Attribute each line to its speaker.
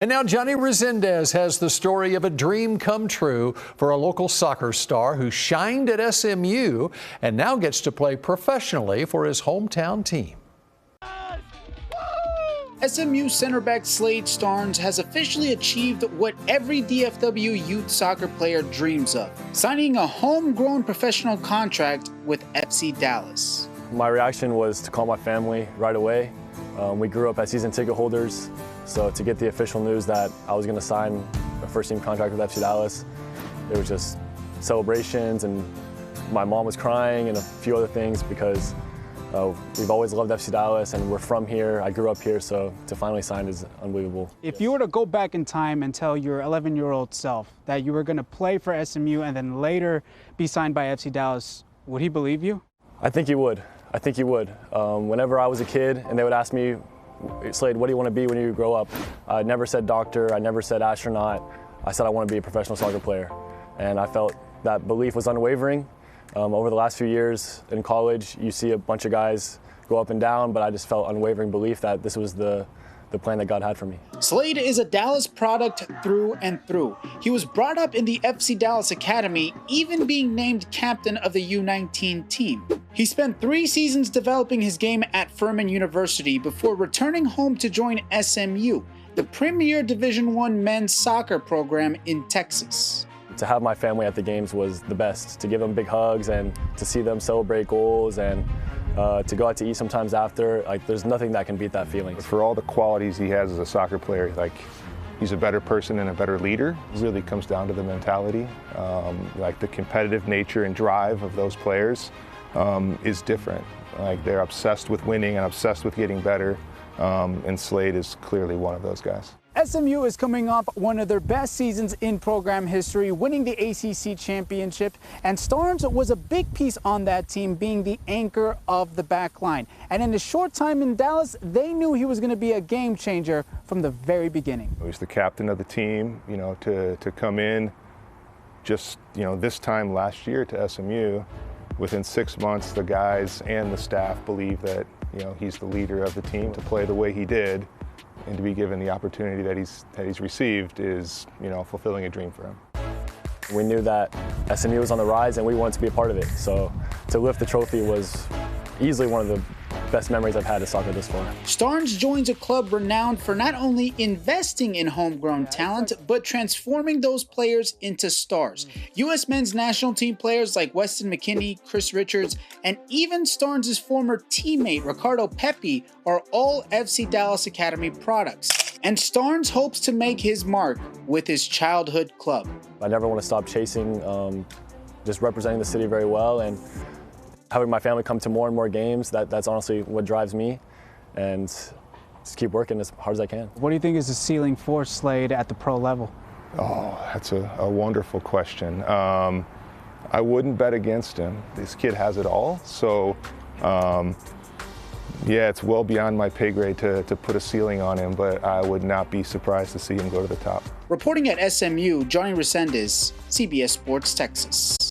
Speaker 1: And now Johnny Resendez has the story of a dream come true for a local soccer star who shined at SMU and now gets to play professionally for his hometown team.
Speaker 2: SMU center back Slade Starnes has officially achieved what every DFW youth soccer player dreams of, signing a homegrown professional contract with FC Dallas.
Speaker 3: My reaction was to call my family right away. We grew up as season ticket holders, so to get the official news that I was going to sign a first team contract with FC Dallas, it was just celebrations, and my mom was crying and a few other things because we've always loved FC Dallas and we're from here. I grew up here, so to finally sign is unbelievable.
Speaker 4: If you were to go back in time and tell your 11-year-old self that you were going to play for SMU and then later be signed by FC Dallas, would he believe you?
Speaker 3: I think he would. I think he would. Whenever I was a kid and they would ask me, Slade, what do you want to be when you grow up? I never said doctor, I never said astronaut. I said I want to be a professional soccer player. And I felt that belief was unwavering. Over the last few years in college, you see a bunch of guys go up and down, but I just felt unwavering belief that this was the plan that God had for me.
Speaker 2: Slade is a Dallas product through and through. He was brought up in the FC Dallas Academy, even being named captain of the U19 team. He spent 3 seasons developing his game at Furman University before returning home to join SMU, the premier Division I men's soccer program in Texas.
Speaker 3: To have my family at the games was the best, to give them big hugs and to see them celebrate goals and to go out to eat sometimes after. Like, there's nothing that can beat that feeling.
Speaker 5: For all the qualities he has as a soccer player, like, he's a better person and a better leader. It really comes down to the mentality. Like, the competitive nature and drive of those players is different. Like, they're obsessed with winning and obsessed with getting better, and Slade is clearly one of those guys.
Speaker 4: SMU is coming off one of their best seasons in program history, winning the ACC championship, and Starnes was a big piece on that team, being the anchor of the back line. And in a short time in Dallas, they knew he was going to be a game changer from the very beginning.
Speaker 5: He was the captain of the team, you know, to come in just, you know, this time last year to SMU. Within 6 months, the guys and the staff believe that, you know, he's the leader of the team. To play the way he did and to be given the opportunity that he's received is, you know, fulfilling a dream for him.
Speaker 3: We knew that SMU was on the rise and we wanted to be a part of it. So to lift the trophy was easily one of the best memories I've had of soccer this far.
Speaker 2: Starnes joins a club renowned for not only investing in homegrown talent, but transforming those players into stars. U.S. men's national team players like Weston McKennie, Chris Richards, and even Starnes' former teammate Ricardo Pepi are all FC Dallas Academy products. And Starnes hopes to make his mark with his childhood club.
Speaker 3: I never want to stop chasing, just representing the city very well, and having my family come to more and more games, that's honestly what drives me, and just keep working as hard as I can.
Speaker 4: What do you think is the ceiling for Slade at the pro level?
Speaker 5: Oh, that's a wonderful question. I wouldn't bet against him. This kid has it all, so yeah, it's well beyond my pay grade to put a ceiling on him, but I would not be surprised to see him go to the top.
Speaker 2: Reporting at SMU, Johnny Resendez, CBS Sports Texas.